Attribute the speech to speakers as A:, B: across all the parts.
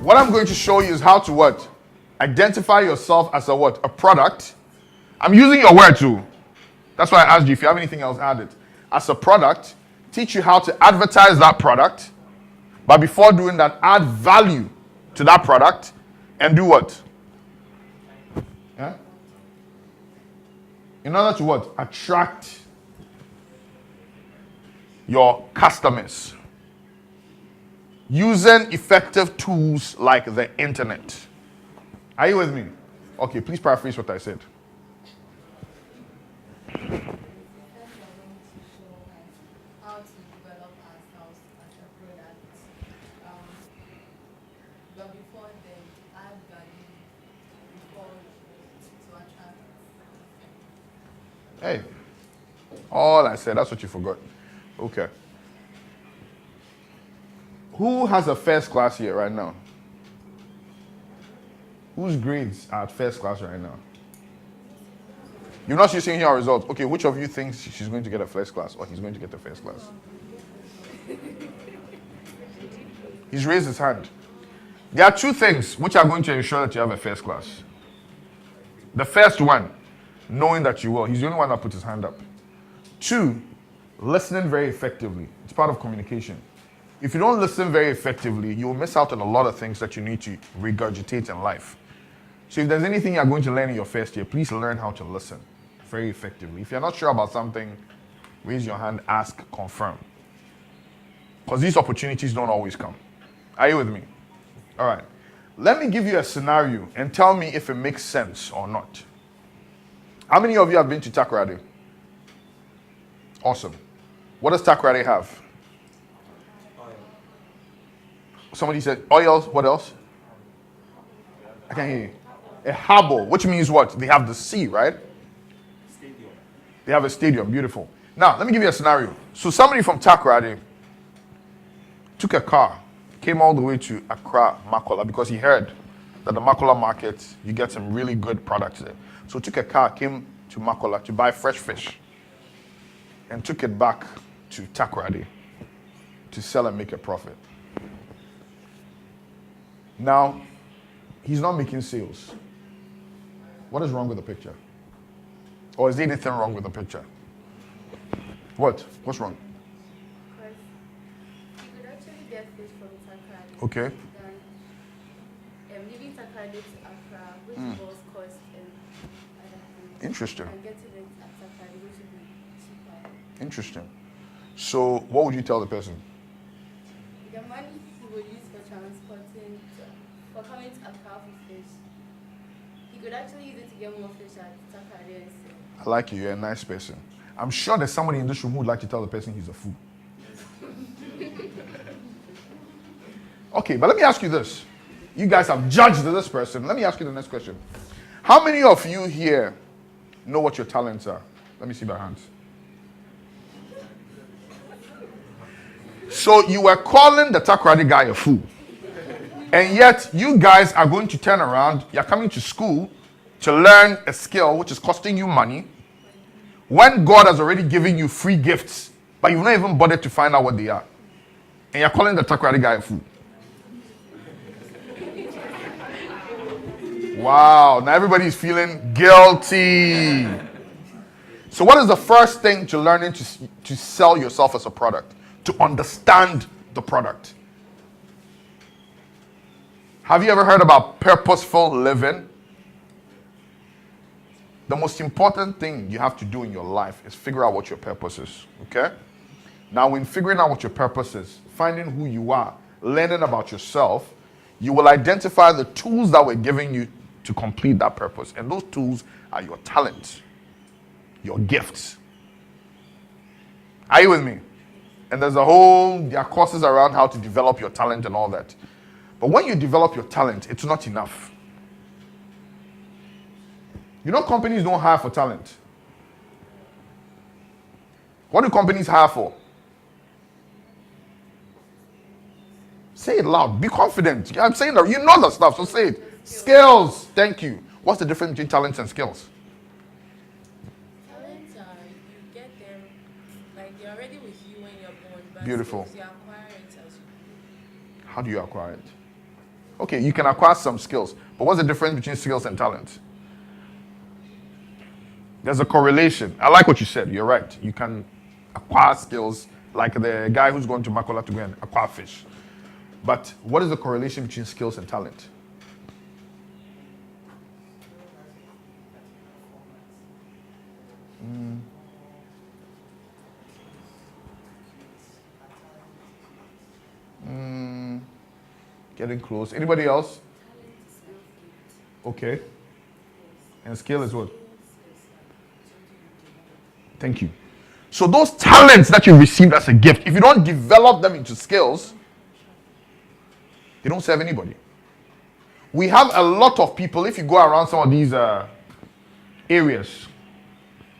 A: What I'm going to show you is how to what? Identify yourself as a what? A product. I'm using your word too. That's why I asked you if you have anything else, add it. As a product, teach you how to advertise that product. But before doing that, add value to that product and do what? Yeah? In order to what? Attract your customers. Using effective tools like the internet. Are you with me? Okay, please paraphrase what I said. Hey, all I said, that's what you forgot. Okay. Who has a first class here right now? Whose grades are at first class right now? You're not seeing your results. Okay, which of you thinks she's going to get a first class or he's going to get a first class? He's raised his hand. There are two things which are going to ensure that you have a first class. The first one, knowing that you will. He's the only one that put his hand up. Two, listening very effectively. It's part of communication. If you don't listen very effectively, you will miss out on a lot of things that you need to regurgitate in life. So if there's anything you're going to learn in your first year, please learn how to listen very effectively. If you're not sure about something, raise your hand, ask, confirm. Because these opportunities don't always come. Are you with me? All right. Let me give you a scenario and tell me if it makes sense or not. How many of you have been to Takoradi? Awesome. What does Takoradi have? Somebody said oils. What else? I can't hear you. A harbor, which means what? They have the sea, right?
B: Stadium.
A: They have a stadium. Beautiful. Now, let me give you a scenario. So somebody from Takoradi took a car, came all the way to Accra, Makola, because he heard that the Makola market, you get some really good products there. So took a car, came to Makola to buy fresh fish and took it back to Takoradi to sell and make a profit. Now, he's not making sales. What is wrong with the picture? Or is there anything wrong with the picture? What? What's wrong?
C: Because you could actually get fish from Takoradi.
A: Okay.
C: Than leaving Takoradi to Accra, which involves cost and other things.
A: Interesting.
C: And getting it at Takoradi, which would be cheaper.
A: Interesting. So, what would you tell the person?
C: The money he would use for transporting, for coming to Accra for fish, he could actually use it to get more fish at Takoradi and sell.
A: I like you. You're a nice person. I'm sure there's somebody in this room who would like to tell the person he's a fool. Okay, but let me ask you this. You guys have judged this person. Let me ask you the next question. How many of you here know what your talents are? Let me see by hands. So you were calling the Takoradi guy a fool. And yet you guys are going to turn around. You're coming to school to learn a skill which is costing you money, when God has already given you free gifts, but you've not even bothered to find out what they are. And you're calling the Takoradi guy a fool. Wow, now everybody's feeling guilty. So what is the first thing to learning to sell yourself as a product? To understand the product. Have you ever heard about purposeful living? The most important thing you have to do in your life is figure out what your purpose is, okay? Now, when figuring out what your purpose is, finding who you are, learning about yourself, you will identify the tools that were given you to complete that purpose. And those tools are your talents, your gifts. Are you with me? And there are courses around how to develop your talent and all that. But when you develop your talent, it's not enough. You know, companies don't hire for talent. What do companies hire for? Say it loud. Be confident. I'm saying that. You know the stuff, so say it. Skills. Thank you. What's the difference between talents and skills?
C: Talents are, you get them, like they're already with you when you're born. But
A: Beautiful.
C: skills, you acquire it as you
A: How do you acquire it? Okay, you can acquire some skills, but what's the difference between skills and talent? There's a correlation. I like what you said. You're right. You can acquire skills, like the guy who's going to Makola to go and acquire fish. But what is the correlation between skills and talent? Getting close. Anybody else? Okay. And skill is what? Thank you. So those talents that you received as a gift, if you don't develop them into skills, they don't serve anybody. We have a lot of people, if you go around some of these areas,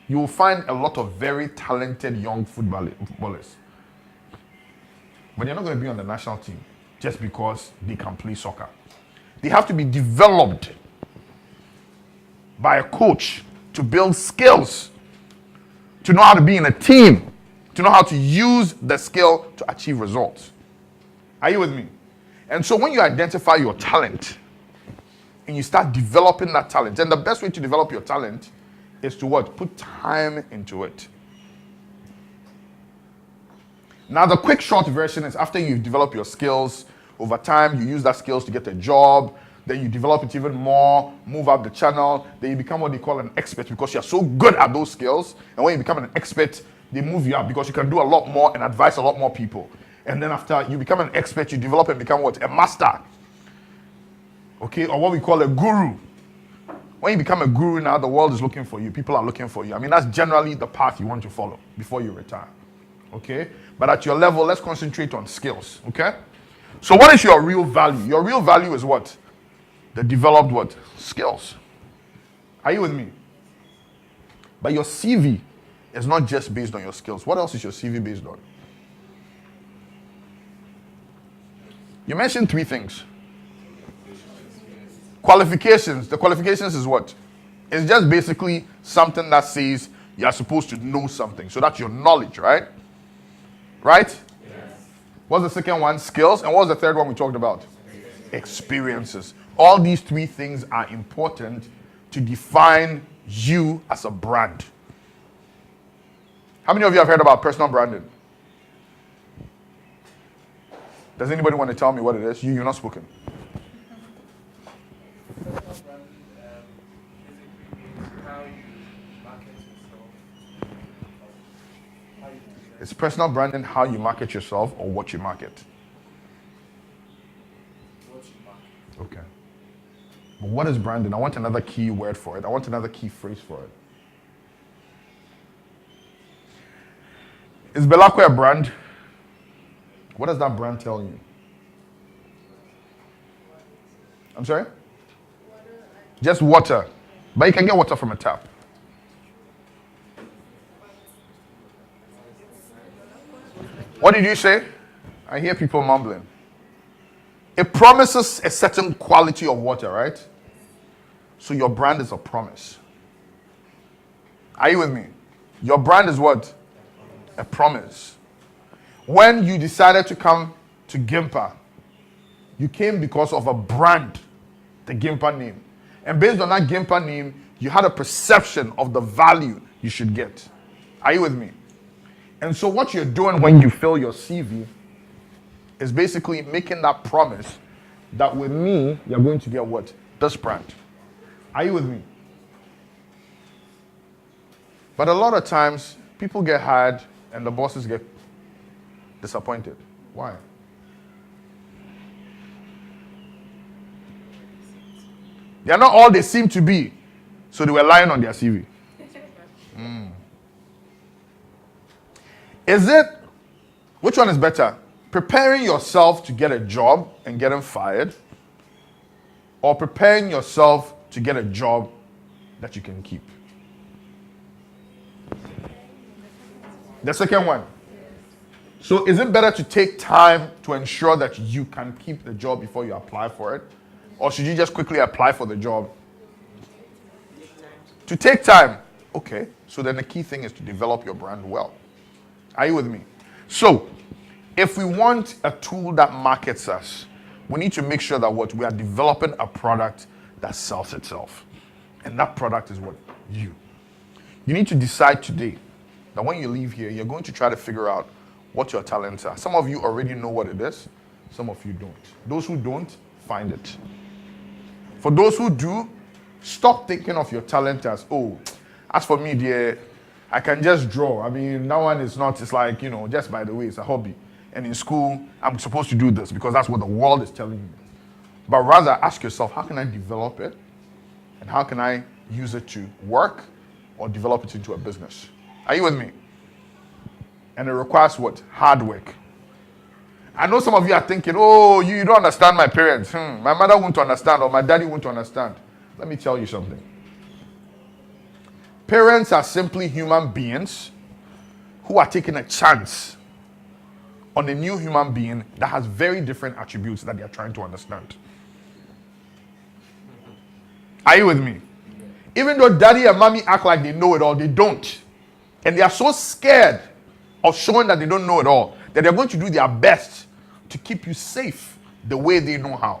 A: you will find a lot of very talented young footballers. But they're not going to be on the national team just because they can play soccer. They have to be developed by a coach to build skills, to know how to be in a team, to know how to use the skill to achieve results. Are you with me? And so when you identify your talent and you start developing that talent, and the best way to develop your talent is to what? Put time into it. Now, the quick short version is after you develop your skills, over time, you use that skills to get a job, then you develop it even more, move up the channel, then you become what they call an expert because you're so good at those skills. And when you become an expert, they move you up because you can do a lot more and advise a lot more people. And then after you become an expert, you develop and become what? A master. Okay, or what we call a guru. When you become a guru now, the world is looking for you. People are looking for you. I mean, that's generally the path you want to follow before you retire. Okay? But at your level, let's concentrate on skills. Okay? So what is your real value? Your real value is what? The developed what? Skills. Are you with me? But your CV is not just based on your skills. What else is your CV based on? You mentioned 3 things. Qualifications. The qualifications is what? It's just basically something that says you are supposed to know something. So that's your knowledge, right? Right? Yes. What's the second one? Skills. And what's the third one we talked about? Experiences. All these 3 things are important to define you as a brand. How many of you have heard about personal branding? Does anybody want to tell me what it is? You're not spoken.
B: Personal branding basically how you market yourself. How you do that.
A: It's personal branding, how you market yourself or what you market.
B: What you market.
A: Okay. But what is branding? I want another key word for it. I want another key phrase for it. Is Belacqua a brand? What does that brand tell you? I'm sorry? Just water. But you can get water from a tap. What did you say? I hear people mumbling. It promises a certain quality of water, right? So your brand is a promise. Are you with me? Your brand is what? A promise. When you decided to come to Gimpa, you came because of a brand, the Gimpa name. And based on that Gimpa name, you had a perception of the value you should get. Are you with me? And so what you're doing when you fill your CV is basically making that promise that with me, you're going to get what? This brand. Are you with me? But a lot of times, people get hired and the bosses get disappointed. Why? They are not all they seem to be. So they were lying on their CV. Is it, which one is better? Preparing yourself to get a job and getting fired, or preparing yourself to get a job that you can keep? The second one. So is it better to take time to ensure that you can keep the job before you apply for it? Or should you just quickly apply for the job? To take time. Okay. So then the key thing is to develop your brand well. Are you with me? So, if we want a tool that markets us, we need to make sure that what we are developing a product that sells itself. And that product is what? You. You need to decide today that when you leave here, you're going to try to figure out what your talents are. Some of you already know what it is. Some of you don't. Those who don't, find it. For those who do, stop thinking of your talent as, oh, as for me, dear, I can just draw. I mean, that one is not, it's like, just by the way, it's a hobby. And in school, I'm supposed to do this because that's what the world is telling me. But rather ask yourself, how can I develop it? And how can I use it to work or develop it into a business? Are you with me? And it requires what? Hard work. I know some of you are thinking, oh, you don't understand my parents. My mother won't understand or my daddy won't understand. Let me tell you something. Parents are simply human beings who are taking a chance on a new human being that has very different attributes that they are trying to understand. Are you with me? Even though daddy and mommy act like they know it all, they don't. And they are so scared of showing that they don't know it all that they're going to do their best to keep you safe the way they know how.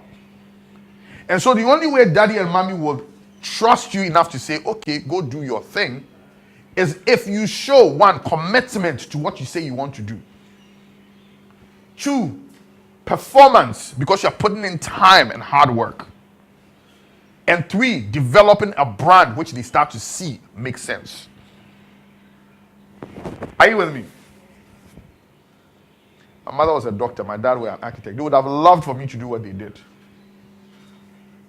A: And so the only way daddy and mommy will trust you enough to say, okay, go do your thing, is if you show, one, commitment to what you say you want to do. Two, performance, because you're putting in time and hard work. And three, developing a brand which they start to see makes sense. Are you with me? My mother was a doctor, my dad was an architect. They would have loved for me to do what they did.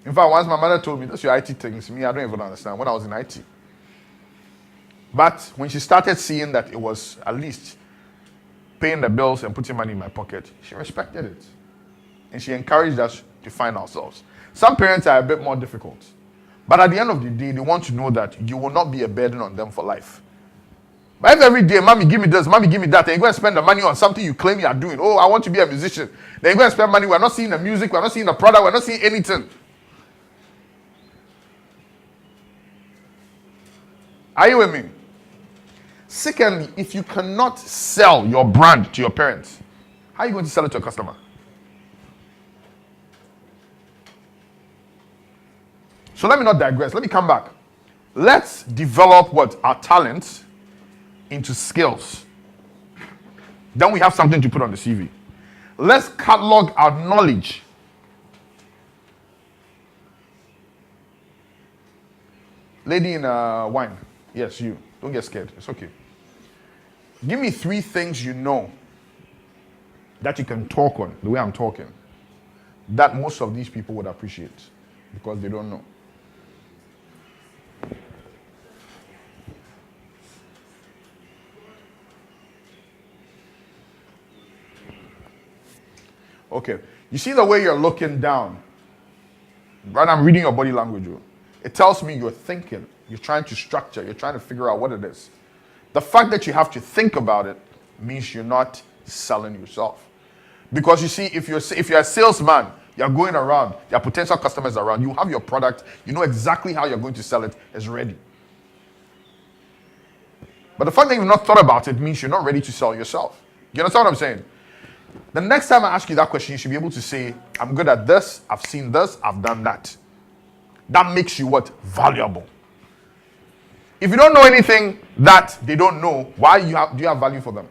A: In fact, once my mother told me, that's your IT things, me, I don't even understand, when I was in IT. But when she started seeing that it was at least paying the bills and putting money in my pocket, she respected it. And she encouraged us to find ourselves. Some parents are a bit more difficult. But at the end of the day, they want to know that you will not be a burden on them for life. But if every day, mommy, give me this, mommy, give me that, and you're going to spend the money on something you claim you are doing. Oh, I want to be a musician. Then you're going to spend money. We're not seeing the music. We're not seeing the product. We're not seeing anything. Are you with me? Secondly, if you cannot sell your brand to your parents, how are you going to sell it to a customer? So let me not digress. Let me come back. Let's develop what? Our talents into skills. Then we have something to put on the CV. Let's catalog our knowledge. Lady in wine. Yes, you. Don't get scared. It's okay. Give me 3 things you know that you can talk on, the way I'm talking, that most of these people would appreciate because they don't know. Okay. You see the way you're looking down? Right, I'm reading your body language. It tells me you're thinking. You're trying to structure. You're trying to figure out what it is. The fact that you have to think about it means you're not selling yourself. Because you see, if you're a salesman, you're going around, your potential customers around, you have your product, you know exactly how you're going to sell it, it's ready. But the fact that you've not thought about it means you're not ready to sell yourself. You understand what I'm saying? The next time I ask you that question, you should be able to say, I'm good at this, I've seen this, I've done that. That makes you what? Valuable. If you don't know anything that they don't know, why do you have value for them?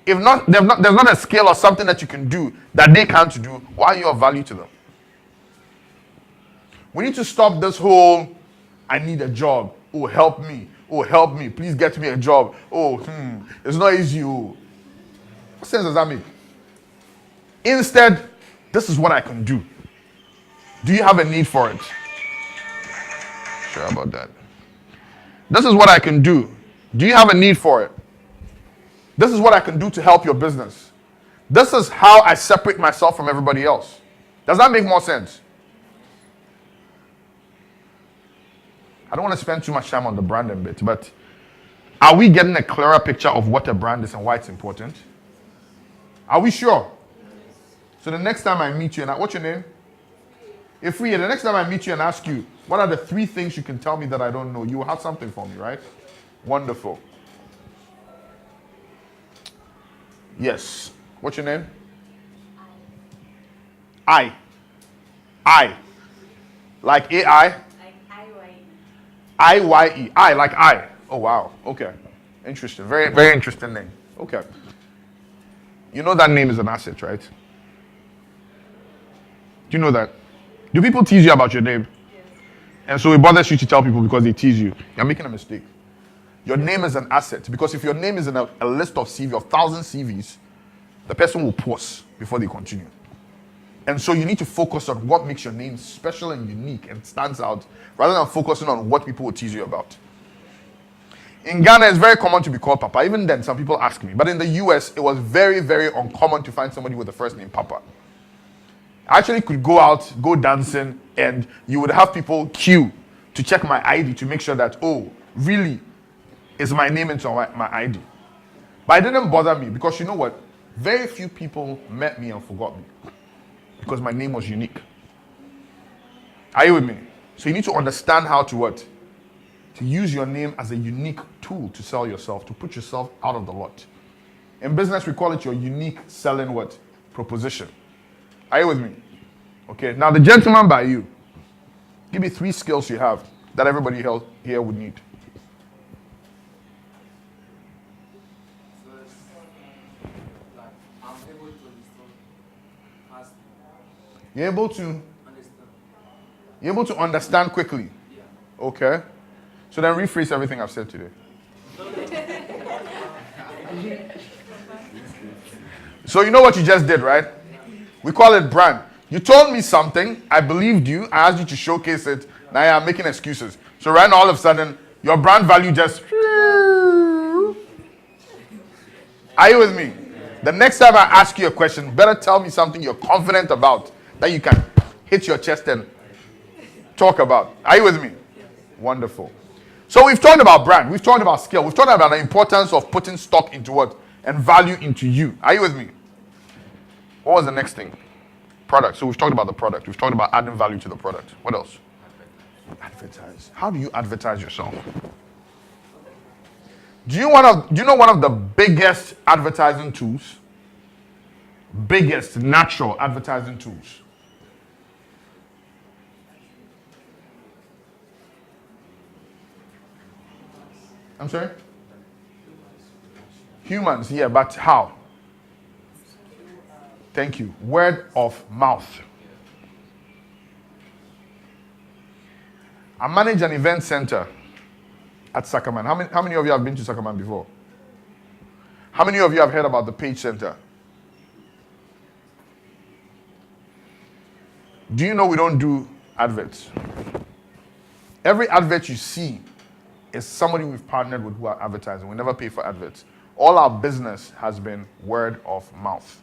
A: If not, there's not a skill or something that you can do that they can't do, why are you of value to them? We need to stop this whole, I need a job. Oh, help me. Oh, help me. Please get me a job. Oh, it's not easy. Oh. What sense does that make? Instead, this is what I can do. Do you have a need for it? Sure about that. This is what I can do. Do you have a need for it? This is what I can do to help your business. This is how I separate myself from everybody else. Does that make more sense? I don't want to spend too much time on the branding bit, but are we getting a clearer picture of what a brand is and why it's important? Are we sure? So the next time I meet you, and what's your name? Ifriye, the next time I meet you and ask you, what are the 3 things you can tell me that I don't know? You will have something for me, right? Wonderful. Yes. What's your name? I. I. Like AI?
C: Like IYE.
A: IYE. I, like I. Oh, wow. Okay. Interesting. Very, very interesting name. Okay. You know that name is an asset, right? Do you know that? Do people tease you about your name?
C: Yes.
A: And so it bothers you to tell people because they tease you. You're making a mistake. Your name is an asset because if your name is in a list of CV, of 1,000 CVs, the person will pause before they continue. And so you need to focus on what makes your name special and unique and stands out rather than focusing on what people will tease you about. In Ghana, it's very common to be called Papa. Even then, some people ask me. But in the US, it was very, very uncommon to find somebody with the first name Papa. I actually could go out, go dancing, and you would have people queue to check my ID to make sure that, oh, really, is my name into my ID. But it didn't bother me because you know what? Very few people met me and forgot me because my name was unique. Are you with me? So you need to understand how to what? To use your name as a unique tool to sell yourself, to put yourself out of the lot. In business, we call it your unique selling what? Proposition. Are you with me? Okay, now the gentleman by you, give me 3 skills you have that everybody here would need.
B: First, like, I'm able to understand fast,
A: You're able to
B: understand.
A: understand quickly.
B: Yeah.
A: Okay. So then rephrase everything I've said today. So you know what you just did, right? We call it brand. You told me something, I believed you, I asked you to showcase it, now you're making excuses. So right now all of a sudden, your brand value just... Are you with me? The next time I ask you a question, better tell me something you're confident about that you can hit your chest and talk about. Are you with me? Wonderful. So we've talked about brand, we've talked about skill, we've talked about the importance of putting stock into what? And value into you. Are you with me? What was the next thing? Product. So we've talked about the product. We've talked about adding value to the product. What else? Advertise. How do you advertise yourself? Do you know one of the biggest advertising tools? Biggest natural advertising tools. I'm sorry? Humans, yeah, but how? Thank you. Word of mouth. I manage an event center at Sackerman. How many of you have been to Sackerman before? How many of you have heard about the Page Center? Do you know we don't do adverts? Every advert you see is somebody we've partnered with who are advertising. We never pay for adverts. All our business has been word of mouth.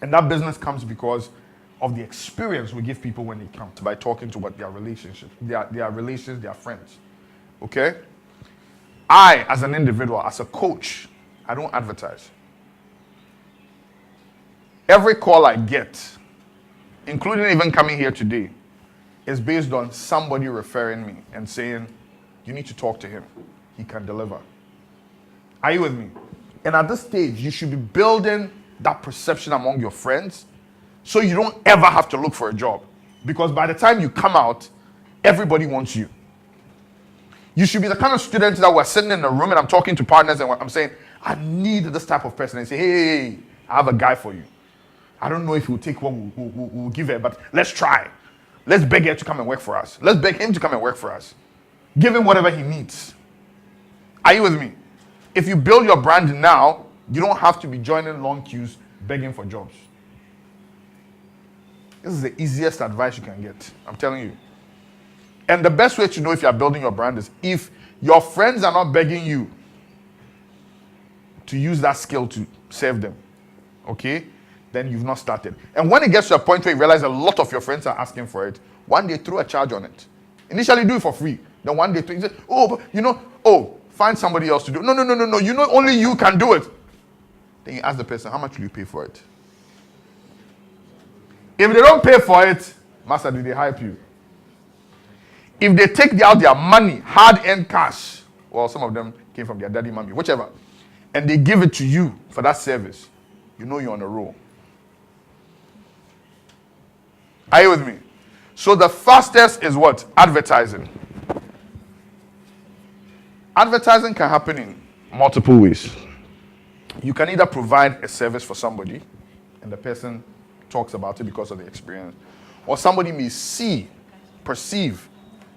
A: And that business comes because of the experience we give people when they come by talking to what their relationships, their relations, their friends. Okay? I, as an individual, as a coach, I don't advertise. Every call I get, including even coming here today, is based on somebody referring me and saying, you need to talk to him. He can deliver. Are you with me? And at this stage, you should be building that perception among your friends so you don't ever have to look for a job. Because by the time you come out, everybody wants you. You should be the kind of student that we're sitting in a room and I'm talking to partners and I'm saying, I need this type of person. And say, hey, I have a guy for you. I don't know if he'll take what we'll give it, but let's try. Let's beg her to come and work for us. Let's beg him to come and work for us. Give him whatever he needs. Are you with me? If you build your brand now, you don't have to be joining long queues begging for jobs. This is the easiest advice you can get. I'm telling you. And the best way to know if you're building your brand is if your friends are not begging you to use that skill to serve them. Okay? Then you've not started. And when it gets to a point where you realize a lot of your friends are asking for it, one day throw a charge on it. Initially do it for free. Then one day you say, find somebody else to do it. No. You know only you can do it. Then you ask the person, how much will you pay for it? If they don't pay for it, master, did they hype you? If they take out their money, hard-earned cash, well, some of them came from their daddy, mommy, whichever, and they give it to you for that service, you know you're on a roll. Are you with me? So the fastest is what? Advertising. Advertising can happen in multiple ways. You can either provide a service for somebody, and the person talks about it because of the experience, or somebody may see, perceive,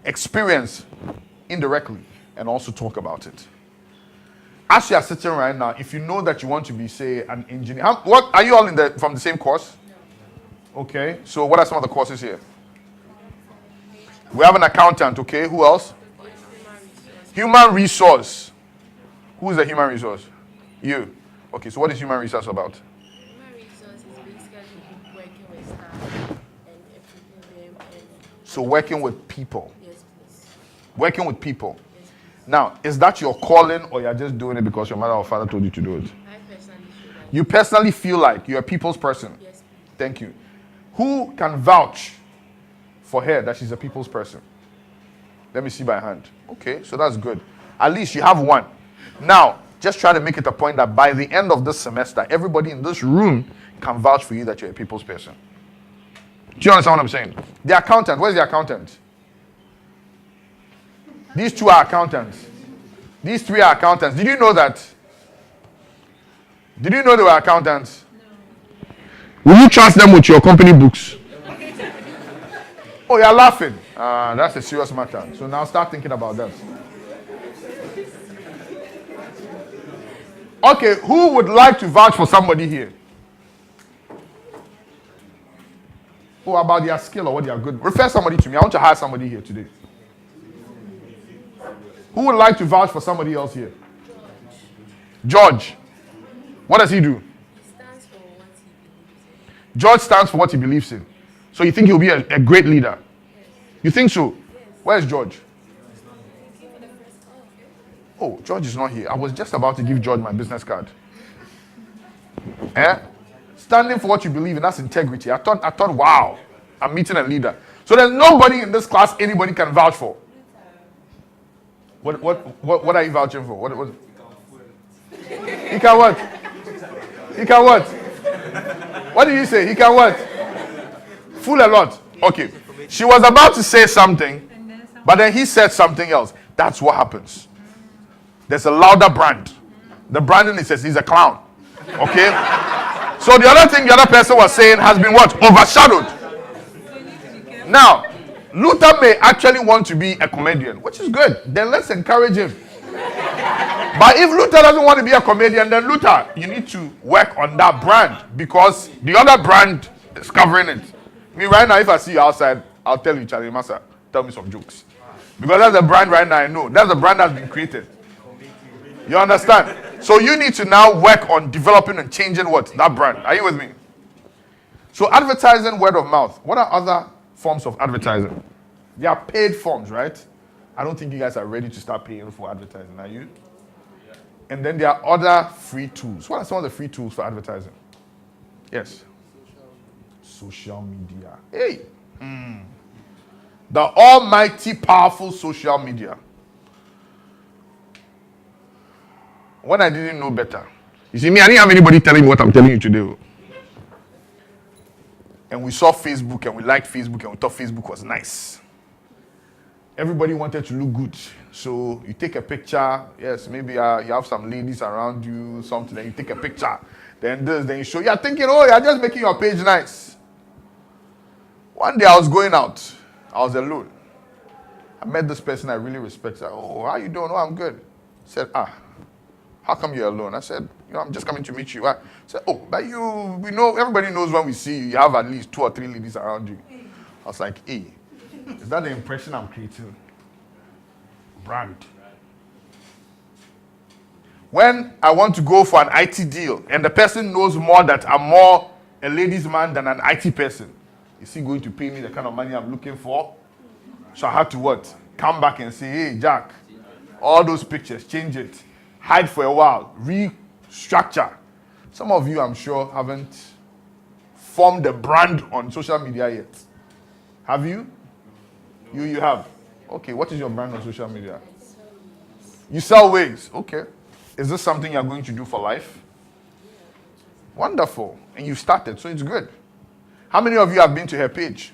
A: experience indirectly, and also talk about it. As you are sitting right now, if you know that you want to be, say, an engineer, what are you all from the same course? No. Okay. So what are some of the courses here? We have an accountant. Okay. Who else? Human resource. Who is the human resource? You. Okay. So what is human resource about?
C: Human resource is basically working with staff and equipping them.
A: So working with people.
C: Yes, please.
A: Working with people.
C: Yes, please.
A: Now, is that your calling, or you're just doing it because your mother or father told you to do it?
C: I personally feel like.
A: You personally feel like you're a people's person.
C: Yes, please.
A: Thank you. Who can vouch for her that she's a people's person? Let me see by hand. Okay, so that's good. At least you have one. Now, just try to make it a point that by the end of this semester, everybody in this room can vouch for you that you're a people's person. Do you understand what I'm saying? The accountant, where's the accountant? These two are accountants. These three are accountants. Did you know that? Did you know they were accountants? No. Will you trust them with your company books? Oh, you're laughing. That's a serious matter. So now start thinking about that. Okay, who would like to vouch for somebody here? Oh, about their skill or what they are good. Refer somebody to me. I want to hire somebody here today. Who would like to vouch for somebody else here? George. What does he do?
C: He stands for what he believes in.
A: George stands for what he believes in. So you think he'll be a great leader?
C: Yes.
A: You think so?
C: Yes.
A: Where's George?
C: He came for the first call.
A: Oh, George is not here. I was just about to give George my business card. Standing for what you believe in, that's integrity. I thought, wow, I'm meeting a leader. So there's nobody in this class anybody can vouch for. What are you vouching for? What? He can what? He can what? What did you say? He can what? Fool a lot. Okay. She was about to say something, but then he said something else. That's what happens. There's a louder brand. The branding, he says he's a clown. Okay? So the other thing the other person was saying has been what? Overshadowed. Now, Luther may actually want to be a comedian, which is good. Then let's encourage him. But if Luther doesn't want to be a comedian, then Luther, you need to work on that brand, because the other brand is covering it. Me right now, if I see you outside, I'll tell you, Charlie Massa, tell me some jokes. Because that's the brand right now I know. That's the brand that's been created. You understand? So you need to now work on developing and changing what? That brand. Are you with me? So advertising, word of mouth. What are other forms of advertising? They are paid forms, right? I don't think you guys are ready to start paying for advertising, are you? And then there are other free tools. What are some of the free tools for advertising? Yes. Social media. Hey. The almighty powerful social media. When I didn't know better. You see, me, I didn't have anybody telling me what I'm telling you today. And we saw Facebook and we liked Facebook and we thought Facebook was nice. Everybody wanted to look good. So you take a picture. Yes, maybe you have some ladies around you, something, then you take a picture. Then you show. You're thinking, oh, you're just making your page nice. One day I was going out. I was alone. I met this person I really respect. I said, oh, how you doing? Oh, I'm good. He said, how come you're alone? I said, I'm just coming to meet you. I said, oh, but we know, everybody knows when we see you, you have at least 2 or 3 ladies around you. I was like, hey, is that the impression I'm creating? Brand. When I want to go for an IT deal and the person knows more that I'm more a ladies' man than an IT person, is he going to pay me the kind of money I'm looking for? So I had to what? Come back and say, hey, Jack, all those pictures, change it. Hide for a while, restructure. Some of you, I'm sure, haven't formed a brand on social media yet. Have you? You have. Okay, what is your brand on social media? You sell wigs. Okay. Is this something you're going to do for life? Wonderful. And you started, so it's good. How many of you have been to her page?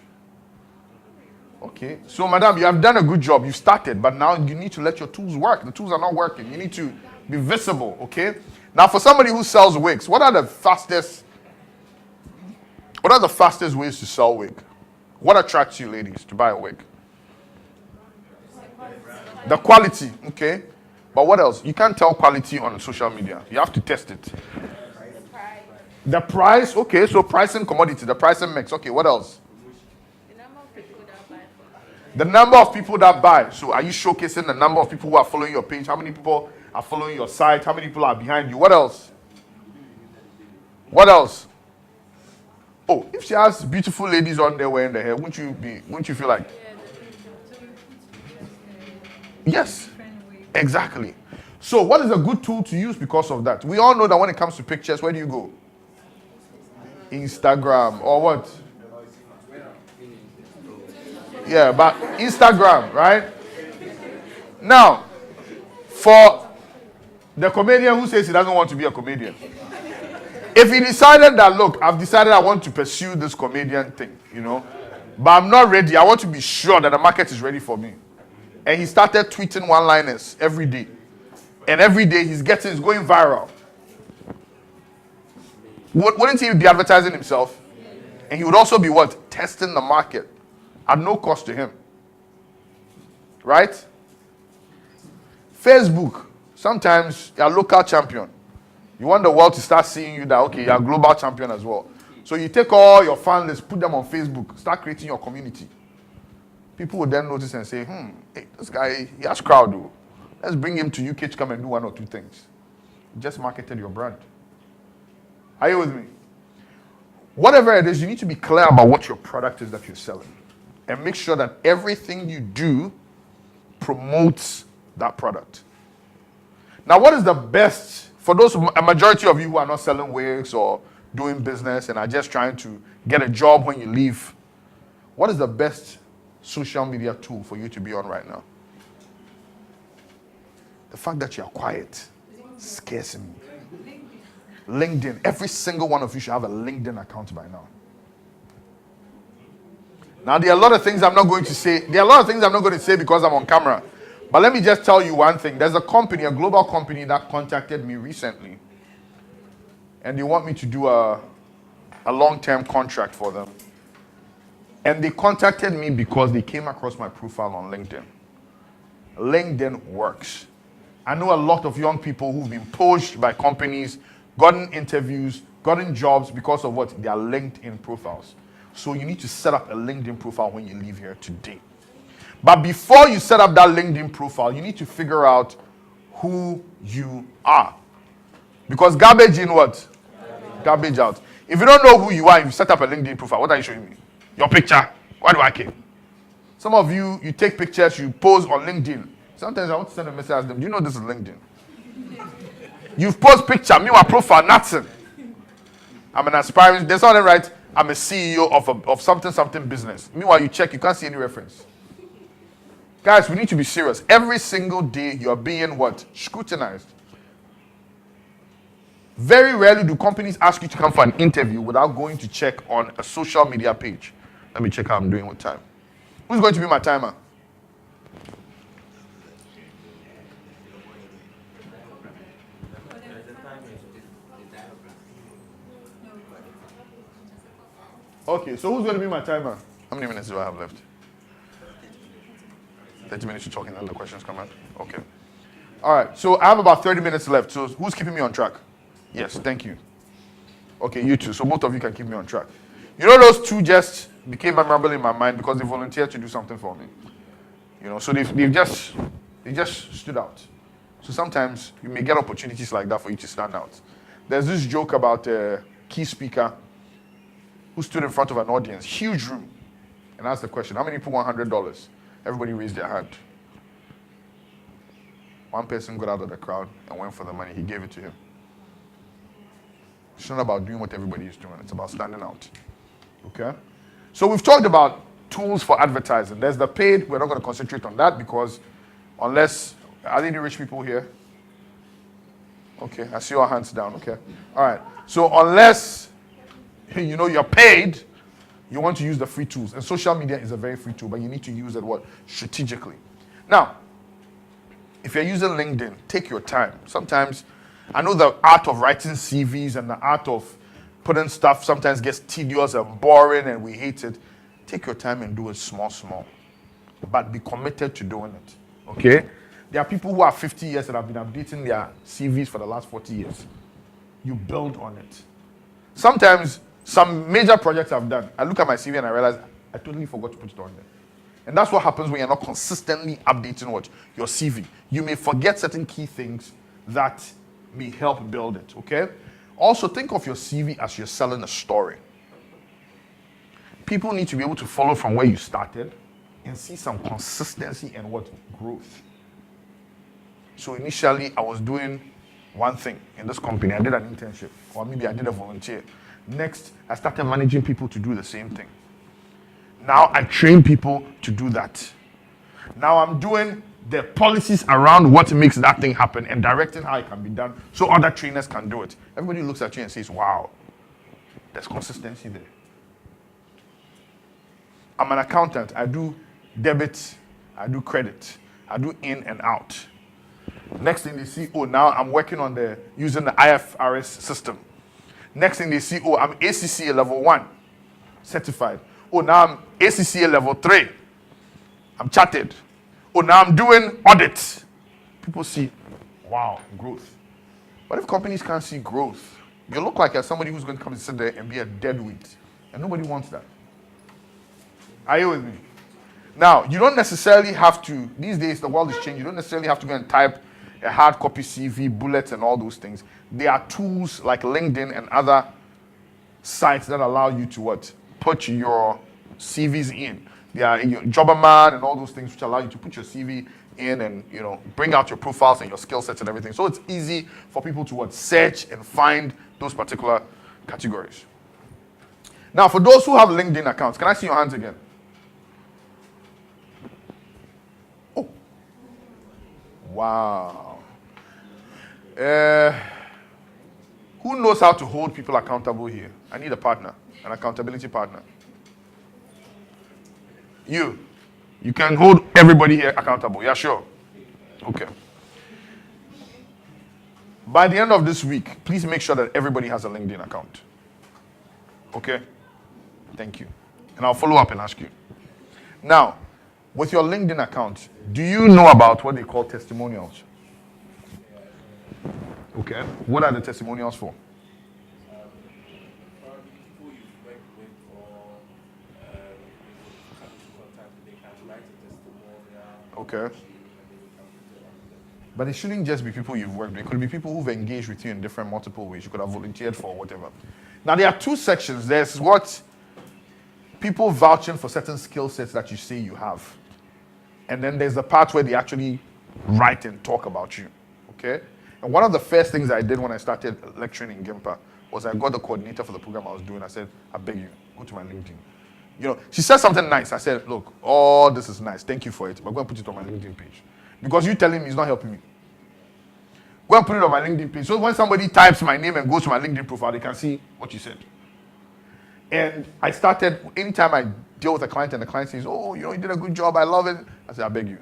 A: Okay. So, madam, you have done a good job. You started, but now you need to let your tools work. The tools are not working. You need to be visible. Okay. Now, for somebody who sells wigs, what are the fastest ways to sell wig? What attracts you, ladies, to buy a wig? The quality. Okay. But what else? You can't tell quality on social media. You have to test it. The price. Okay. So, pricing commodity. The pricing mix. Okay. What else? The number of people that buy. So are you showcasing the number of people who are following your page? How many people are following your site? How many people are behind you? What else? What else? Oh, if she has beautiful ladies on there wearing the hair, wouldn't you feel like? Yes. Exactly. So what is a good tool to use because of that? We all know that when it comes to pictures, where do you go? Instagram or what? Yeah, but Instagram, right? Now, for the comedian who says he doesn't want to be a comedian, if he decided that, look, I've decided I want to pursue this comedian thing, but I'm not ready, I want to be sure that the market is ready for me. And he started tweeting one-liners every day. And every day he's going viral. Wouldn't he be advertising himself? And he would also be what? Testing the market. At no cost to him. Right? Facebook. Sometimes you're a local champion. You want the world to start seeing you that, okay, you're a global champion as well. So you take all your fan lists, put them on Facebook, start creating your community. People will then notice and say, hey, this guy, he has crowd, though. Let's bring him to UK to come and do one or two things. You just marketed your brand. Are you with me? Whatever it is, you need to be clear about what your product is that you're selling. And make sure that everything you do promotes that product. Now, what is the best, for a majority of you who are not selling wigs or doing business and are just trying to get a job when you leave, what is the best social media tool for you to be on right now? The fact that you are quiet scares me. LinkedIn. Every single one of you should have a LinkedIn account by now. Now, there are a lot of things I'm not going to say. Because I'm on camera. But let me just tell you one thing. There's a global company that contacted me recently. And they want me to do a long-term contract for them. And they contacted me because they came across my profile on LinkedIn. LinkedIn works. I know a lot of young people who've been poached by companies, gotten interviews, gotten jobs because of what? Their LinkedIn profiles. So you need to set up a LinkedIn profile when you leave here today. But before you set up that LinkedIn profile, you need to figure out who you are. Because garbage in what? Garbage out. If you don't know who you are, if you set up a LinkedIn profile, what are you showing me? Your picture. Why do I care? Some of you take pictures, you post on LinkedIn. Sometimes I want to send a message to them. Do you know this is LinkedIn? You've post picture, meanwhile profile, nothing. I'm an aspiring, there's something right. I'm a CEO of something business. Meanwhile, you check, you can't see any reference. Guys, we need to be serious. Every single day, you are being what? Scrutinized. Very rarely do companies ask you to come for an interview without going to check on a social media page. Let me check how I'm doing with time. Who's going to be my timer? Okay, so who's going to be my timer? How many minutes do I have left? 30 minutes to talking and the questions come out? Okay. All right, so I have about 30 minutes left. So who's keeping me on track? Yes, thank you. Okay, you two. So both of you can keep me on track. You know, those two just became memorable in my mind because they volunteered to do something for me. So they just stood out. So sometimes you may get opportunities like that for you to stand out. There's this joke about a key speaker who stood in front of an audience, huge room, and asked the question, how many people want $100? Everybody raised their hand. One person got out of the crowd and went for the money. He gave it to him. It's not about doing what everybody is doing. It's about standing out. Okay? So we've talked about tools for advertising. There's the paid. We're not going to concentrate on that because are there any rich people here? Okay, I see your hands down. Okay. All right. So unless, you're paid, You want to use the free tools. And social media is a very free tool, but you need to use it what? Strategically. Now, if you're using LinkedIn, take your time. Sometimes, I know the art of writing CVs and the art of putting stuff sometimes gets tedious and boring and we hate it. Take your time and do it small, but be committed to doing it. Okay? There are people who are 50 years that have been updating their CVs for the last 40 years. You build on it. Sometimes, some major projects I've done, I look at my CV and I realize I totally forgot to put it on there. And that's what happens when you're not consistently updating what? Your CV. You may forget certain key things that may help build it, okay? Also, think of your CV as you're selling a story. People need to be able to follow from where you started and see some consistency and what? Growth. So initially, I was doing one thing in this company. I did an internship, or maybe I did a volunteer. Next, I started managing people to do the same thing. Now I train people to do that. Now I'm doing the policies around what makes that thing happen and directing how it can be done so other trainers can do it. Everybody looks at you and says, wow, there's consistency there. I'm an accountant. I do debit, I do credit, I do in and out. Next thing they see, oh, now I'm working on using the IFRS system. Next thing they see, oh, I'm ACCA level 1 certified. Oh, now I'm ACCA level 3. I'm chartered. Oh, now I'm doing audit. People see, wow, growth. What if companies can't see growth? You look like you're somebody who's going to come and sit there and be a dead weight. And nobody wants that. Are you with me? Now, you don't necessarily have to, these days the world is changing, you don't necessarily have to go and type a hard copy CV, bullets and all those things. There are tools like LinkedIn and other sites that allow you to what? Put your CVs in. There are Jobberman and all those things which allow you to put your CV in and bring out your profiles and your skill sets and everything. So it's easy for people to what? Search and find those particular categories. Now, for those who have LinkedIn accounts, can I see your hands again? Oh. Wow. Who knows how to hold people accountable here? I need a partner, an accountability partner. You can hold everybody here accountable. Yeah, sure. Okay. By the end of this week, please make sure that everybody has a LinkedIn account. Okay? Thank you. And I'll follow up and ask you. Now, with your LinkedIn account, do you know about what they call testimonials? Okay. What are the testimonials for? Okay. But it shouldn't just be people you've worked with. It could be people who've engaged with you in different multiple ways. You could have volunteered for whatever. Now, there are two sections. There's what people vouching for certain skill sets that you say you have. And then there's the part where they actually write and talk about you. Okay? And one of the first things I did when I started lecturing in GIMPA was I got the coordinator for the program I was doing. I said, I beg you, go to my LinkedIn. She said something nice. I said, look, oh, this is nice. Thank you for it. But go and put it on my LinkedIn page. Because you telling me it's not helping me. Go and put it on my LinkedIn page. So when somebody types my name and goes to my LinkedIn profile, they can see what you said. And I started, anytime I deal with a client and the client says, oh, you did a good job, I love it. I said, I beg you,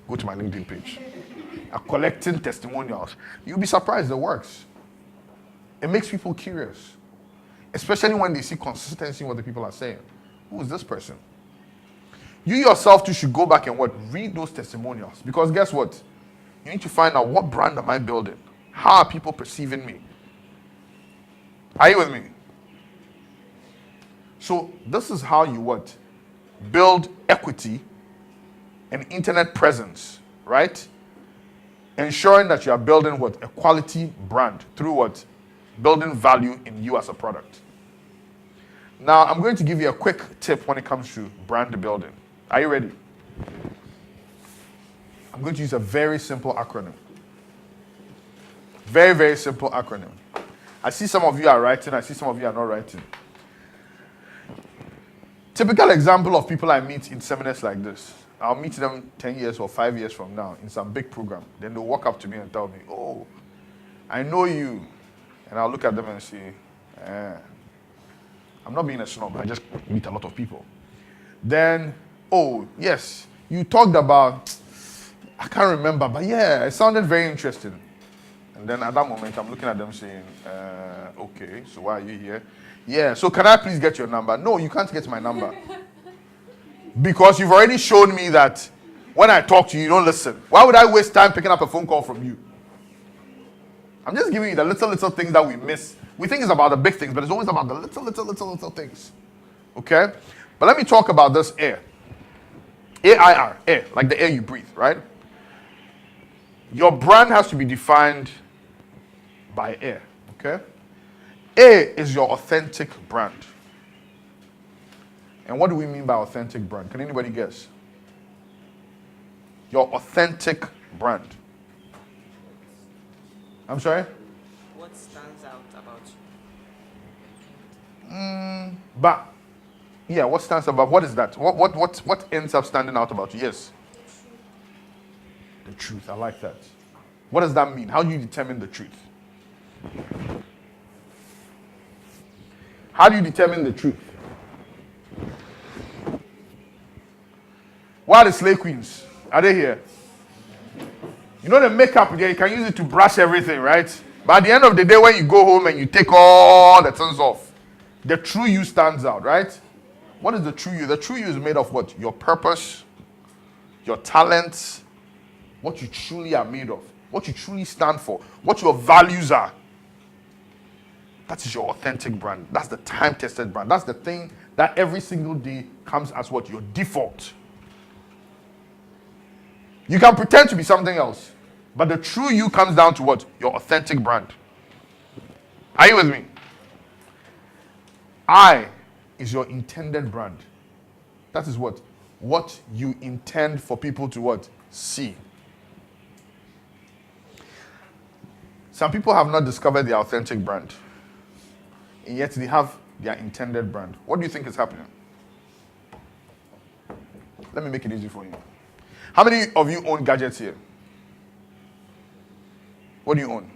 A: go to my LinkedIn page. I'm collecting testimonials. You'll be surprised it works. It makes people curious. Especially when they see consistency in what the people are saying. Who is this person? You yourself too should go back and read those testimonials. Because guess what? You need to find out, what brand am I building? How are people perceiving me? Are you with me? So this is how you build equity and internet presence, right? Ensuring that you are building a quality brand through building value in you as a product. Now, I'm going to give you a quick tip when it comes to brand building. Are you ready? I'm going to use a very simple acronym. Very, very simple acronym. I see some of you are writing, I see some of you are not writing. Typical example of people I meet in seminars like this. I'll meet them 10 years or 5 years from now in some big program. Then they'll walk up to me and tell me, oh, I know you. And I'll look at them and say, I'm I'm not being a snob. I just meet a lot of people. Then, oh, yes, you talked about, I can't remember, but yeah, it sounded very interesting. And then at that moment, I'm looking at them saying, okay, so why are you here? Yeah, so can I please get your number? No, you can't get my number. Because you've already shown me that when I talk to you, you don't listen. Why would I waste time picking up a phone call from you? I'm just giving you the little things that we miss. We think it's about the big things, but it's always about the little things. Okay? But let me talk about this air. A-I-R, air, like the air you breathe, right? Your brand has to be defined by air, okay? A is your authentic brand. And what do we mean by authentic brand? Can anybody guess? Your authentic brand. I'm sorry?
B: What stands out about you?
A: But yeah, what stands out about what is that? What ends up standing out about you? Yes. The truth. I like that. What does that mean? How do you determine the truth? How do you determine the truth? Where are the slay queens? Are they here? You know the makeup there, you can use it to brush everything, right? But at the end of the day, when you go home and you take all the things off, the true you stands out, right? What is the true you? The true you is made of what? Your purpose, your talents, what you truly are made of, what you truly stand for, what your values are. That is your authentic brand. That's the time-tested brand. That's the thing that every single day comes as what? Your default. You can pretend to be something else, but the true you comes down to what? Your authentic brand. Are you with me? I is your intended brand. That is what? What you intend for people to what? See. Some people have not discovered their authentic brand, and yet they have their intended brand. What do you think is happening? Let me make it easy for you. How many of you own gadgets here? What do you own?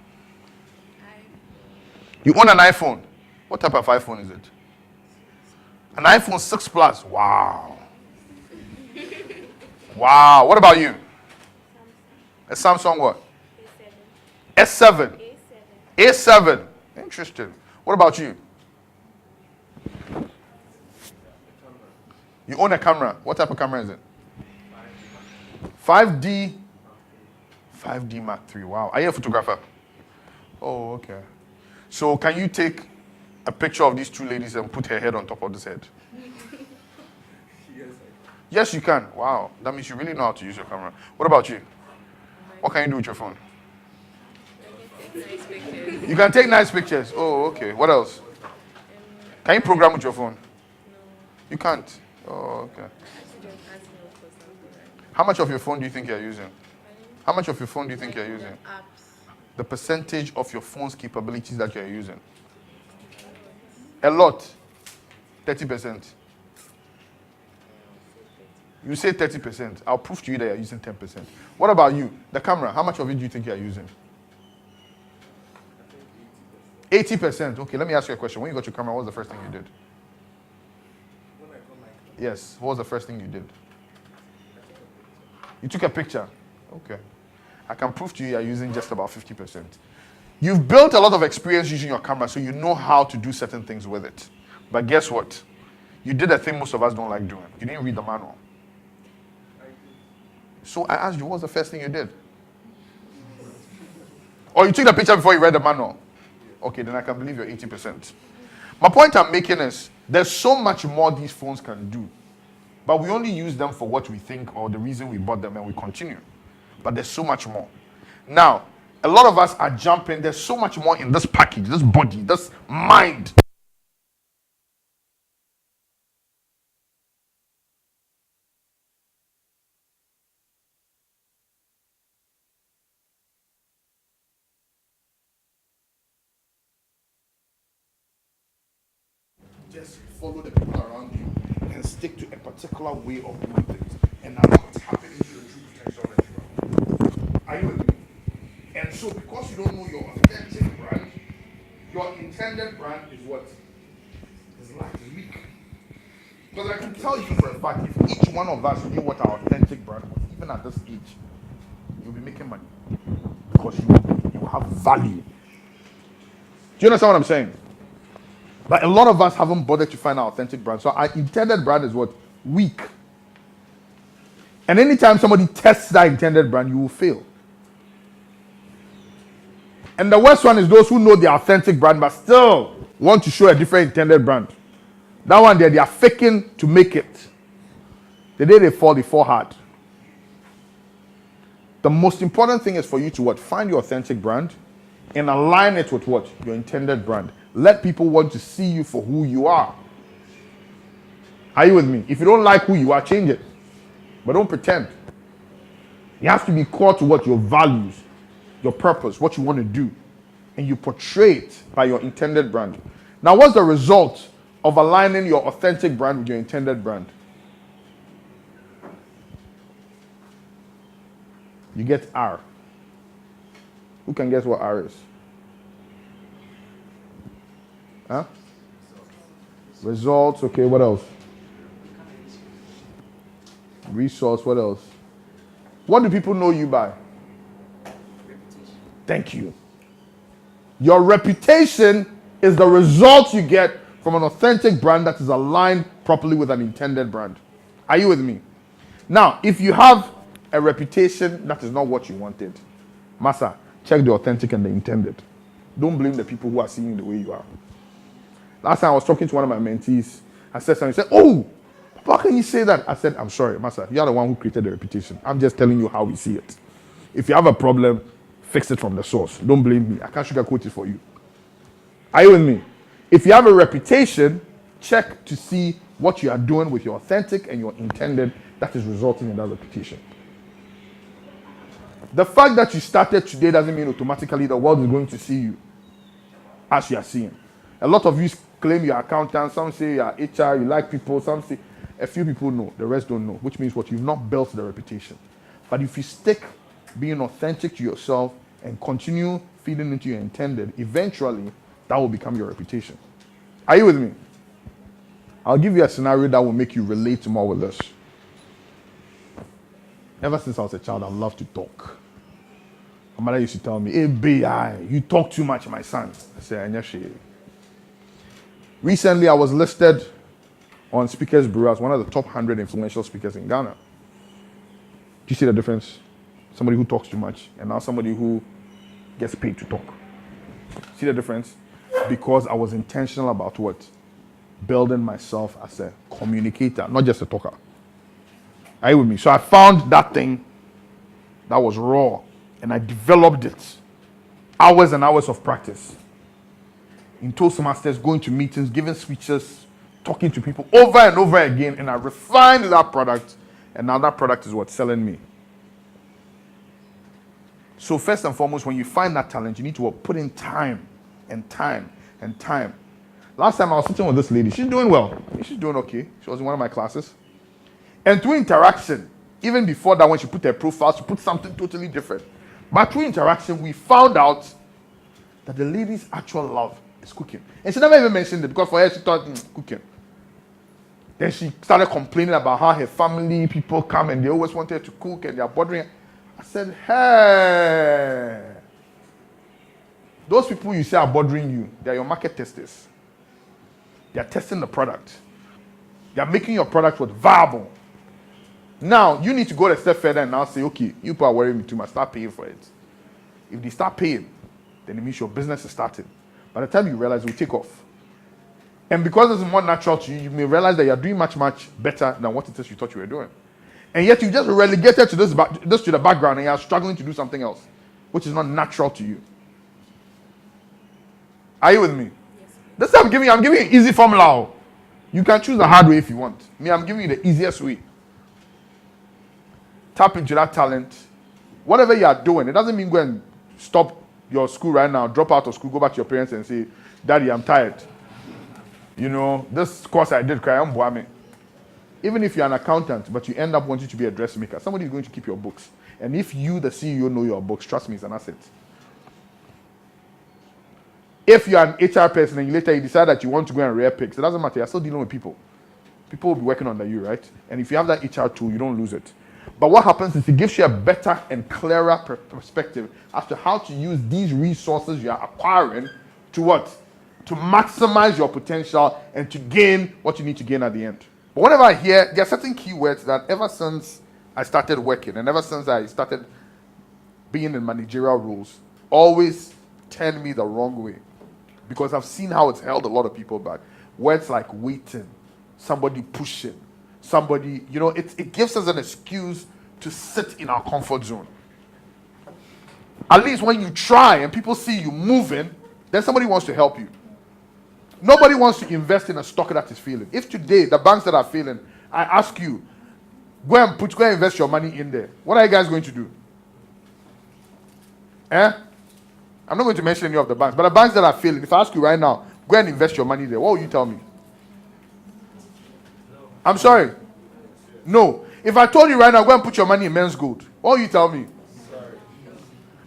A: You own an iPhone. What type of iPhone is it? An iPhone 6 Plus. Wow. Wow. What about you? A Samsung what? S7. A7. Interesting. What about you? You own a camera. What type of camera is it? 5D. 5D Mark III. Wow. Are you a photographer? Oh, okay. So can you take a picture of these two ladies and put her head on top of this head? Yes, you can. Wow. That means you really know how to use your camera. What about you? What can you do with your phone? You can take nice pictures. Oh, okay. What else? Can you program with your phone? You can't. Oh, okay. How much of your phone do you think you're using? How much of your phone do you think you're using? The percentage of your phone's capabilities that you're using. A lot. 30%. You say 30%. I'll prove to you that you're using 10%. What about you? The camera, how much of it do you think you're using? 80%. Okay, let me ask you a question. When you got your camera, what was the first thing you did? Yes, what was the first thing you did? You took a picture. Okay. I can prove to you you're using just about 50%. You've built a lot of experience using your camera, so you know how to do certain things with it. But guess what? You did a thing most of us don't like doing. You didn't read the manual. So I asked you, what was the first thing you did? Or you took the picture before you read the manual? Okay, then I can believe you're 80%. My point I'm making is, there's so much more these phones can do. But we only use them for what we think or the reason we bought them, and we continue. But there's so much more. Now, a lot of us are jumping. There's so much more in this package, this body, this mind. Just follow the people around you and stick to a particular way of doing things and allow it happening to the true potential that you are. Are you with me? And so, because you don't know your authentic brand, your intended brand is what? His light is weak. Because I can tell you for a fact, if each one of us knew what our authentic brand was, even at this age, you'll be making money. Because you have value. Do you understand what I'm saying? But a lot of us haven't bothered to find our authentic brand. So our intended brand is what? Weak. And anytime somebody tests that intended brand, you will fail. And the worst one is those who know their authentic brand but still want to show a different intended brand. That one there, they are faking to make it. The day they fall hard. The most important thing is for you to what? Find your authentic brand and align it with what? Your intended brand. Let people want to see you for who you are. Are you with me? If you don't like who you are, change it. But don't pretend. You have to be core to what? Your values, your purpose, what you want to do. And you portray it by your intended brand. Now, what's the result of aligning your authentic brand with your intended brand? You get R. Who can guess what R is? Huh? Results. Okay, what else? Resource. What else? What do people know you by?
B: Reputation.
A: Thank you. Your reputation is the result you get from an authentic brand that is aligned properly with an intended brand. Are you with me? Now, if you have a reputation that is not what you wanted, Massa, check the authentic and the intended. Don't blame the people who are seeing you the way you are. Last time I was talking to one of my mentees, I said something, he said, "Oh, how can you say that?" I said, "I'm sorry, Massa, you're the one who created the reputation. I'm just telling you how we see it. If you have a problem, fix it from the source. Don't blame me. I can't sugarcoat it for you." Are you with me? If you have a reputation, check to see what you are doing with your authentic and your intended that is resulting in that reputation. The fact that you started today doesn't mean automatically the world is going to see you as you are seeing. A lot of you claim you're accountant, some say you're HR, you like people, some say a few people know, the rest don't know, which means what? You've not built the reputation. But if you stick being authentic to yourself and continue feeding into your intended, eventually that will become your reputation. Are you with me? I'll give you a scenario that will make you relate more with this. Ever since I was a child, I loved to talk. My mother used to tell me, "Hey, B.I., you talk too much, my son." I said, "Anyashe." Recently, I was listed on Speakers Bureau as one of the top 100 influential speakers in Ghana. Do you see the difference? Somebody who talks too much and now somebody who gets paid to talk. See the difference? Because I was intentional about what? Building myself as a communicator, not just a talker. Are you with me? So I found that thing that was raw and I developed it. Hours and hours of practice. In Toastmasters, going to meetings, giving speeches, talking to people over and over again, and I refined that product, and now that product is what's selling me. So first and foremost, when you find that talent, you need to put in time and time and time. Last time I was sitting with this lady, she's doing well. She's doing okay. She was in one of my classes. And through interaction, even before that, when she put her profile, she put something totally different. But through interaction, we found out that the lady's actual love is cooking. And she never even mentioned it because for her, she thought, cooking. Then she started complaining about how her family, people come and they always want her to cook and they're bothering her. I said, "Hey, those people you say are bothering you, they're your market testers. They're testing the product. They're making your product viable. Now, you need to go a step further and now say, okay, you people are worrying me too much, start paying for it. If they start paying, then it means your business is starting. By the time you realize, it will take off. And because it's more natural to you, you may realize that you're doing much, much better than what it is you thought you were doing. And yet you just relegated to this to the background and you're struggling to do something else, which is not natural to you. Are you with me?
C: Yes.
A: This time I'm giving you an easy formula. You can choose the hard way if you want. Me, I'm giving you the easiest way. Tap into that talent. Whatever you are doing, it doesn't mean go and stop your school right now, drop out of school, go back to your parents and say, "Daddy, I'm tired. You know, this course I did, I'm boaming." Even if you're an accountant, but you end up wanting to be a dressmaker, somebody is going to keep your books. And if you, the CEO, know your books, trust me, it's an asset. If you're an HR person and later you decide that you want to go and rear pigs, it doesn't matter. You're still dealing with people. People will be working under you, right? And if you have that HR tool, you don't lose it. But what happens is it gives you a better and clearer perspective as to how to use these resources you are acquiring to what? To maximize your potential and to gain what you need to gain at the end. But whenever I hear, there are certain keywords that ever since I started working and ever since I started being in managerial roles, always turn me the wrong way. Because I've seen how it's held a lot of people back. Words like waiting, somebody pushing, somebody, it gives us an excuse to sit in our comfort zone. At least when you try and people see you moving, then somebody wants to help you. Nobody wants to invest in a stock that is failing. If today, the banks that are failing, I ask you, go and invest your money in there, what are you guys going to do? I'm not going to mention any of the banks, but the banks that are failing, if I ask you right now, go and invest your money there, what will you tell me? I'm sorry. No. If I told you right now, go and put your money in Men's Gold, what will you tell me? Sorry.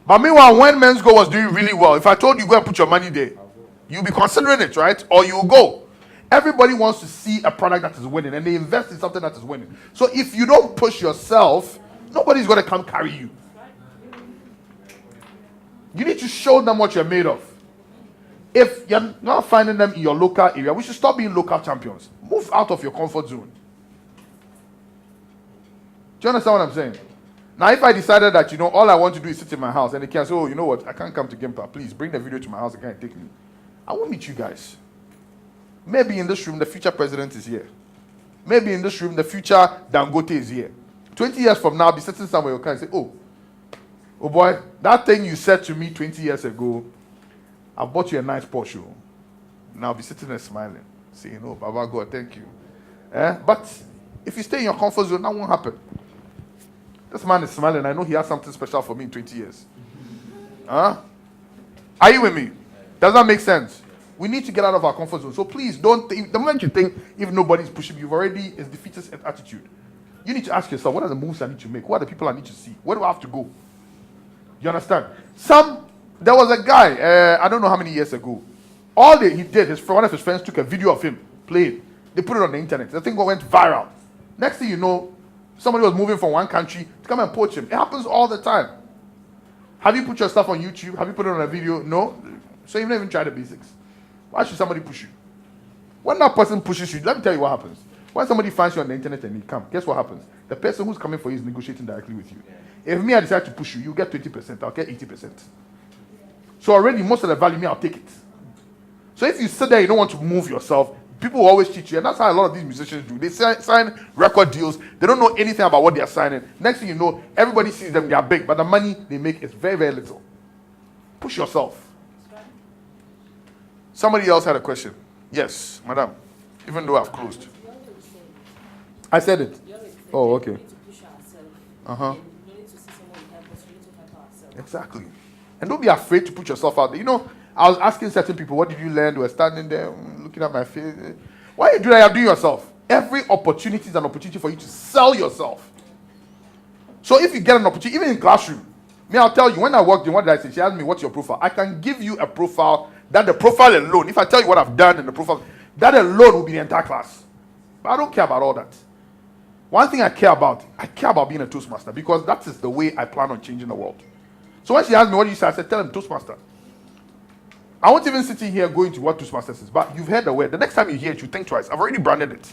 A: But meanwhile, when Men's Gold was doing really well, if I told you go and put your money there, you'll be considering it, right? Or you'll go. Everybody wants to see a product that is winning, and they invest in something that is winning. So if you don't push yourself, nobody's going to come carry you. You need to show them what you're made of. If you're not finding them in your local area, we should stop being local champions. Move out of your comfort zone. Do you understand what I'm saying? Now, if I decided that, all I want to do is sit in my house, and they can say, oh, you know what, I can't come to Gimpa. Please bring the video to my house and can't take me. I won't meet you guys. Maybe in this room, the future president is here. Maybe in this room, the future Dangote is here. 20 years from now, I'll be sitting somewhere and say, oh boy, that thing you said to me 20 years ago, I bought you a nice Porsche. Now I'll be sitting there smiling, saying, oh, Baba God, thank you. But if you stay in your comfort zone, that won't happen. This man is smiling. I know he has something special for me in 20 years. Are you with me? Does that make sense? We need to get out of our comfort zone. So please don't think, the moment you think if nobody's pushing you, it's defeatist attitude. You need to ask yourself, what are the moves I need to make? What are the people I need to see? Where do I have to go? You understand? There was a guy, I don't know how many years ago. All he did, one of his friends took a video of him playing. They put it on the internet. The thing went viral. Next thing you know, somebody was moving from one country to come and poach him. It happens all the time. Have you put your stuff on YouTube? Have you put it on a video? No. So you've not even tried the basics. Why should somebody push you? When that person pushes you, let me tell you what happens. When somebody finds you on the internet and they come, guess what happens? The person who's coming for you is negotiating directly with you. If me, I decide to push you, you get 20%, I'll get 80%. So already, most of the value, I'll take it. So if you sit there, you don't want to move yourself, people will always cheat you. And that's how a lot of these musicians do. They sign record deals. They don't know anything about what they're signing. Next thing you know, everybody sees them, they are big. But the money they make is very, very little. Push yourself. Somebody else had a question. Yes, madam. Even though I've closed. I said it. Oh, okay. Uh-huh. Exactly. And don't be afraid to put yourself out there. I was asking certain people, what did you learn? They were standing there looking at my face. Why you do that? You're doing yourself. Every opportunity is an opportunity for you to sell yourself. So if you get an opportunity, even in classroom, I'll tell you, when I worked in, what did I say? She asked me, what's your profile? I can give you a profile that the profile alone, if I tell you what I've done in the profile, that alone will be the entire class. But I don't care about all that. One thing I care about being a Toastmaster, because that is the way I plan on changing the world. So when she asked me, what do you say? I said, tell him Toastmaster. I won't even sit in here going to what Toastmasters is, but you've heard the word. The next time you hear it, you think twice. I've already branded it.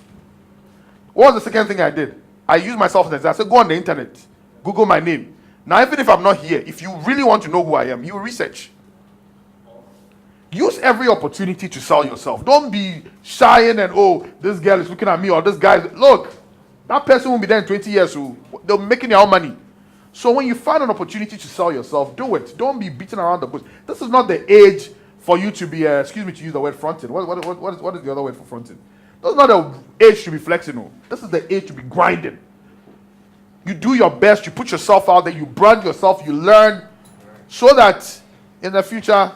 A: What was the second thing I did? I used myself as I said, go on the internet, Google my name. Now, even if I'm not here, if you really want to know who I am, you research. Use every opportunity to sell yourself. Don't be shying and, oh, this girl is looking at me, or this guy is, look, that person won't be there in 20 years, so they're making their own money. So when you find an opportunity to sell yourself, do it. Don't be beating around the bush. This is not the age for you to be, excuse me to use the word fronting. What is the other word for fronting? This is not the age to be flexing. This is the age to be grinding. You do your best, you put yourself out there, you brand yourself, you learn, so that in the future,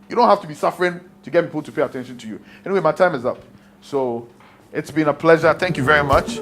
A: you don't have to be suffering to get people to pay attention to you. Anyway, my time is up. So it's been a pleasure. Thank you very much.